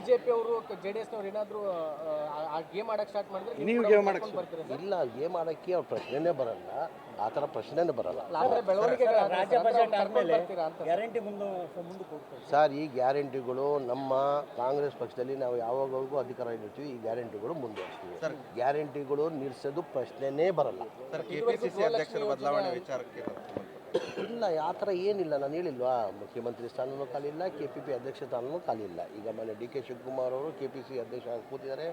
BJP ಅವರು ಜೆಡಿಎಸ್ನವ್ರು ಏನಾದರೂ ಆ ಗೇಮ್ ಆಡಕ್ಕೆ ಸ್ಟಾರ್ಟ್ ಮಾಡಿದ್ರೆ ನೀವು ಗೇಮ್ ಮಾಡಕ್ಕೆ ಬರ್ತೀರಾ ಸರ್? ಇಲ್ಲ, ಗೇಮ್ ಆಡೋಕ್ಕೆ ಅವ್ರ ಪ್ರಶ್ನೆನೇ ಬರಲ್ಲ, ಆ ಥರ ಪ್ರಶ್ನೆನೇ ಬರಲ್ಲ. ಆ ಥರ ಬೆಳವಣಿಗೆಗಳು ರಾಜ್ಯ ಬಜೆಟ್ ಆದಮೇಲೆ ಬರ್ತೀರಾ ಅಂತ ಗ್ಯಾರಂಟಿ ಮುಂದಕ್ಕೆ ಹೋಗ್ತಾರೆ ಸರ್, ಈ ಗ್ಯಾರಂಟಿಗಳು ನಮ್ಮ ಕಾಂಗ್ರೆಸ್ ಪಕ್ಷದಲ್ಲಿ ನಾವು ಯಾವಾಗಲೂ ಅಧಿಕಾರ ಇರ್ತೀವಿ, ಈ ಗ್ಯಾರಂಟಿಗಳು ಮುಂದುವರಿಸ್ತೀವಿ. ಸರ್, ಗ್ಯಾರಂಟಿಗಳು ನಿಲ್ಲಿಸೋದು ಪ್ರಶ್ನೆನೇ ಬರಲ್ಲ. ಸರ್, ಕೆಪಿಸಿಸಿ ಅಧ್ಯಕ್ಷರ ಬದಲಾವಣೆ ವಿಚಾರಕ್ಕೆ ಇಲ್ಲ, ಆ ಥರ ಏನಿಲ್ಲ. ನಾನು ಹೇಳಿಲ್ವಾ, ಮುಖ್ಯಮಂತ್ರಿ ಸ್ಥಾನವೂ ಖಾಲಿ ಇಲ್ಲ, KPP ಅಧ್ಯಕ್ಷ ಸ್ಥಾನವೂ ಖಾಲಿ ಇಲ್ಲ. ಈಗ ಮೊನ್ನೆ DK ಶಿವಕುಮಾರ್ ಅವರು KPC ಅಧ್ಯಕ್ಷ ಆಗಿ ಕೂತಿದ್ದಾರೆ,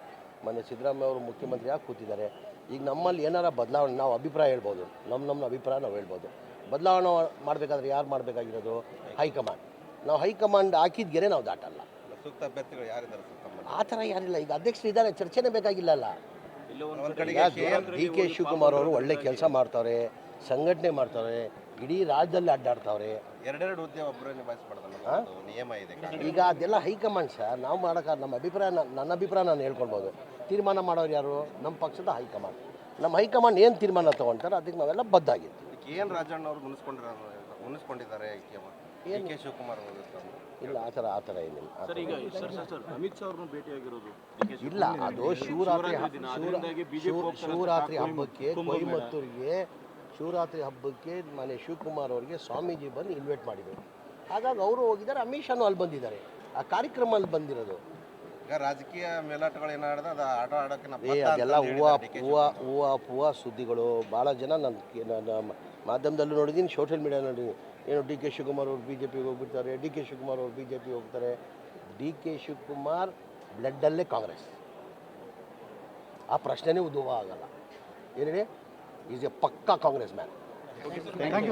ಮೊನ್ನೆ ಸಿದ್ದರಾಮಯ್ಯ ಅವರು ಮುಖ್ಯಮಂತ್ರಿ ಆಗಿ ಕೂತಿದ್ದಾರೆ. ಈಗ ನಮ್ಮಲ್ಲಿ ಏನಾರ ಬದಲಾವಣೆ ನಾವು ಅಭಿಪ್ರಾಯ ಹೇಳ್ಬೋದು, ನಮ್ಮ ಅಭಿಪ್ರಾಯ ನಾವು ಹೇಳ್ಬೋದು. ಬದಲಾವಣೆ ಮಾಡಬೇಕಾದ್ರೆ ಯಾರು ಮಾಡಬೇಕಾಗಿರೋದು? ಹೈಕಮಾಂಡ್. ನಾವು ಹೈಕಮಾಂಡ್ ಹಾಕಿದ್ಗೆರೆ ನಾವು ದಾಟಲ್ಲ. ಸೂಕ್ತ ಅಭ್ಯರ್ಥಿಗಳು ಯಾರಿದ್ದಾರೆ ಆ ಥರ ಯಾರಿಲ್ಲ. ಈಗ ಅಧ್ಯಕ್ಷರು ಇದ್ದಾರೆ, ಚರ್ಚೆನೇ ಬೇಕಾಗಿಲ್ಲಲ್ಲ. DK ಶಿವಕುಮಾರ್ ಅವರು ಒಳ್ಳೆ ಕೆಲಸ ಮಾಡ್ತಾರೆ, ಸಂಘಟನೆ ಮಾಡ್ತಾರೆ, ಇಡೀ ರಾಜ್ಯದಲ್ಲಿ ಅಡ್ಡಾಡ್ತಾವ್ರೆ. ಎರಡೆರಡು ಹುದ್ದೆ ಒಬ್ಬರೇ ನಿಭಾಯಿಸಬಾರ್ದು ನಿಯಮ ಇದೆ. ಈಗ ಅದೆಲ್ಲ ಹೈಕಮಾಂಡ್ ಸರ್, ನಾವು ಮಾಡೋಕೆ ನಮ್ಮ ಅಭಿಪ್ರಾಯ, ನನ್ನ ಅಭಿಪ್ರಾಯ ನಾನು ಹೇಳ್ಕೊಳ್ಬೋದು. ತೀರ್ಮಾನ ಮಾಡೋರು ಯಾರು? ನಮ್ಮ ಪಕ್ಷದ ಹೈಕಮಾಂಡ್. ನಮ್ಮ ಹೈಕಮಾಂಡ್ ಏನು ತೀರ್ಮಾನ ತೊಗೊಳ್ತಾರೆ ಅದಕ್ಕೆ ನಾವೆಲ್ಲ ಬದ್ಧಾಗಿರ್ತೀವಿ. KN ರಾಜಣ್ಣ ಅವರು ಮುನಿಸ್ಕೊಂಡಿದ್ದಾರೆ DK ಶಿವಕುಮಾರ್ ಅವರು. ಇಲ್ಲ, ಆ ಥರ ಏನಿಲ್ಲ. ಅಮಿತ್ ಶಾ ಅವ್ರನ್ನ ಭೇಟಿಯಾಗಿರೋದು ಇಲ್ಲ, ಅದು ಶಿವರಾತ್ರಿ ಹಬ್ಬಕ್ಕೆ ಕೊಯಮತ್ತೂರಿಗೆ ಶಿವರಾತ್ರಿ ಹಬ್ಬಕ್ಕೆ ಮನೆ ಶಿವಕುಮಾರ್ ಅವರಿಗೆ ಸ್ವಾಮೀಜಿ ಬಂದು ಇನ್ವೈಟ್ ಮಾಡಿದರು. ಹಾಗಾಗಿ ಅವರು ಹೋಗಿದ್ದಾರೆ, ಅಮಿತ್ ಶಾನು ಅಲ್ಲಿ ಬಂದಿದ್ದಾರೆ. ಆ ಕಾರ್ಯಕ್ರಮ ಅಲ್ಲಿ ಬಂದಿರೋದು. ಈಗ ರಾಜಕೀಯ ಮೇಲಾಟಗಳು ಏನಾಡಿದ್ರೆ ಅದು ಆಟ ಆಡೋಕ್ಕೆ ಅದೆಲ್ಲ ಹೂವ ಸುದ್ದಿಗಳು. ಭಾಳ ಜನ ನನ್ನ ಮಾಧ್ಯಮದಲ್ಲೂ ನೋಡಿದ್ದೀನಿ, ಸೋಷಿಯಲ್ ಮೀಡಿಯಾ ನೋಡಿದ್ದೀನಿ. ಏನು DK ಶಿವಕುಮಾರ್ ಅವರು BJPಗೆ ಹೋಗ್ಬಿಡ್ತಾರೆ, DK ಶಿವಕುಮಾರ್ ಅವರು BJP ಹೋಗ್ತಾರೆ. DK ಶಿವಕುಮಾರ್ ಬ್ಲಡ್ಡಲ್ಲೇ ಕಾಂಗ್ರೆಸ್, ಆ ಪ್ರಶ್ನೆನೇ ಉದ್ಭವ ಆಗಲ್ಲ. ಏನು ಹೇಳಿ, ಈಸ್ ಎ ಪಕ್ಕಾ ಕಾಂಗ್ರೆಸ್ ಮ್ಯಾನ್.